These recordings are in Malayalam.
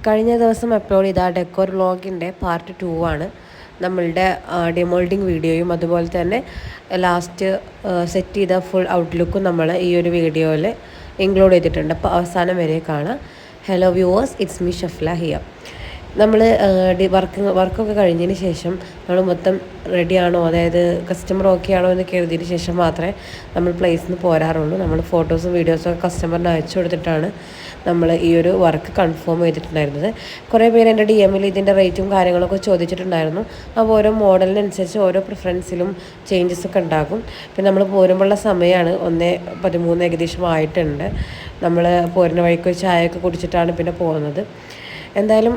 കഴിഞ്ഞ ദിവസം അപ്ലോഡ് ചെയ്ത ഡെക്കോർ വ്ളോഗിൻ്റെ പാർട്ട് 2 ആണ് നമ്മളുടെ ഡിമോൾഡിങ് വീഡിയോയും അതുപോലെ തന്നെ ലാസ്റ്റ് സെറ്റ് ചെയ്ത ഫുൾ ഔട്ട്ലുക്കും നമ്മൾ ഈ ഒരു വീഡിയോയിൽ ഇൻക്ലൂഡ് ചെയ്തിട്ടുണ്ട്. അപ്പോൾ അവസാനം വരെ കാണാം. Hello viewers, it's me Shafla here. നമ്മൾ വർക്കൊക്കെ കഴിഞ്ഞതിന് ശേഷം നമ്മൾ മൊത്തം റെഡിയാണോ, അതായത് കസ്റ്റമർ ഓക്കെ ആണോ എന്ന് കരുതിയതിന് ശേഷം മാത്രമേ നമ്മൾ പ്ലേസിൽ നിന്ന് പോരാറുള്ളൂ. നമ്മൾ ഫോട്ടോസും വീഡിയോസും ഒക്കെ കസ്റ്റമറിന് അയച്ചു കൊടുത്തിട്ടാണ് നമ്മൾ ഈ ഒരു വർക്ക് കൺഫേം ചെയ്തിട്ടുണ്ടായിരുന്നത്. കുറേ പേര് എൻ്റെ DM-ൽ ഇതിൻ്റെ റേറ്റും കാര്യങ്ങളൊക്കെ ചോദിച്ചിട്ടുണ്ടായിരുന്നു. അപ്പോൾ ഓരോ മോഡലിനനുസരിച്ച് ഓരോ പ്രിഫറൻസിലും ചേഞ്ചസ് ഒക്കെ ഉണ്ടാകും. പിന്നെ നമ്മൾ പോരുമ്പോഴുള്ള സമയമാണ് 1:13 ഏകദേശം ആയിട്ടുണ്ട്. നമ്മൾ പോരുന്ന വഴിക്ക് ചായയൊക്കെ കുടിച്ചിട്ടാണ് പിന്നെ പോകുന്നത്. എന്തായാലും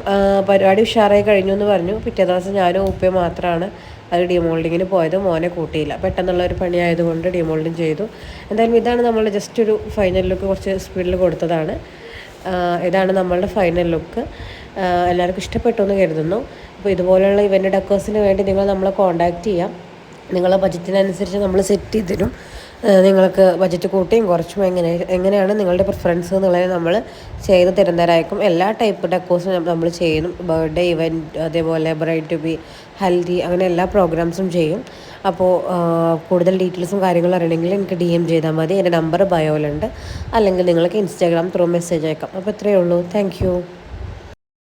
പരിപാടി ഉഷാറായി കഴിഞ്ഞു എന്ന് പറഞ്ഞു. പിറ്റേ ദിവസം ഞാനും ഉപ്പയും മാത്രമാണ് അത് ഡിമോൾഡിങ്ങിന് പോയത്. മോനെ കൂട്ടിയില്ല, പെട്ടെന്നുള്ള ഒരു പണിയായതുകൊണ്ട് ഡിമോൾഡിങ് ചെയ്തു. എന്തായാലും ഇതാണ് നമ്മൾ ജസ്റ്റ് ഒരു ഫൈനൽ ലുക്ക് കുറച്ച് സ്പീഡിൽ കൊടുത്തതാണ്. ഇതാണ് നമ്മളുടെ ഫൈനൽ ലുക്ക്. എല്ലാവർക്കും ഇഷ്ടപ്പെട്ടു എന്ന് കരുതുന്നു. അപ്പോൾ ഇതുപോലെയുള്ള ഇവൻ്റ് ഡെക്കേഴ്സിന് വേണ്ടി നിങ്ങൾ നമ്മളെ കോൺടാക്റ്റ് ചെയ്യാം. നിങ്ങളെ ബഡ്ജറ്റിനനുസരിച്ച് നമ്മൾ സെറ്റ് ചെയ്ത് തരും. നിങ്ങൾക്ക് ബഡ്ജറ്റ് കൂട്ടിയും കുറച്ചും എങ്ങനെയാണ് നിങ്ങളുടെ പ്രിഫറൻസ് എന്നുള്ളത് നമ്മൾ ചെയ്ത് തരുന്നവരായിരിക്കും. എല്ലാ ടൈപ്പ് ഡെക്കോഴ്സും നമ്മൾ ചെയ്യുന്നു. ബർത്ത്ഡേ ഇവൻറ്റ്, അതേപോലെ ബ്രൈഡ് ടു ബി, ഹൽദി, അങ്ങനെ എല്ലാ പ്രോഗ്രാംസും ചെയ്യും. അപ്പോൾ കൂടുതൽ ഡീറ്റെയിൽസും കാര്യങ്ങളും അറിയണമെങ്കിൽ എനിക്ക് DM ചെയ്താൽ മതി. എൻ്റെ നമ്പർ ബയോയിലുണ്ട്. അല്ലെങ്കിൽ നിങ്ങൾക്ക് ഇൻസ്റ്റാഗ്രാം ത്രൂ മെസ്സേജ് അയക്കാം. അപ്പോൾ ഇത്രയേ ഉള്ളൂ. Thank you.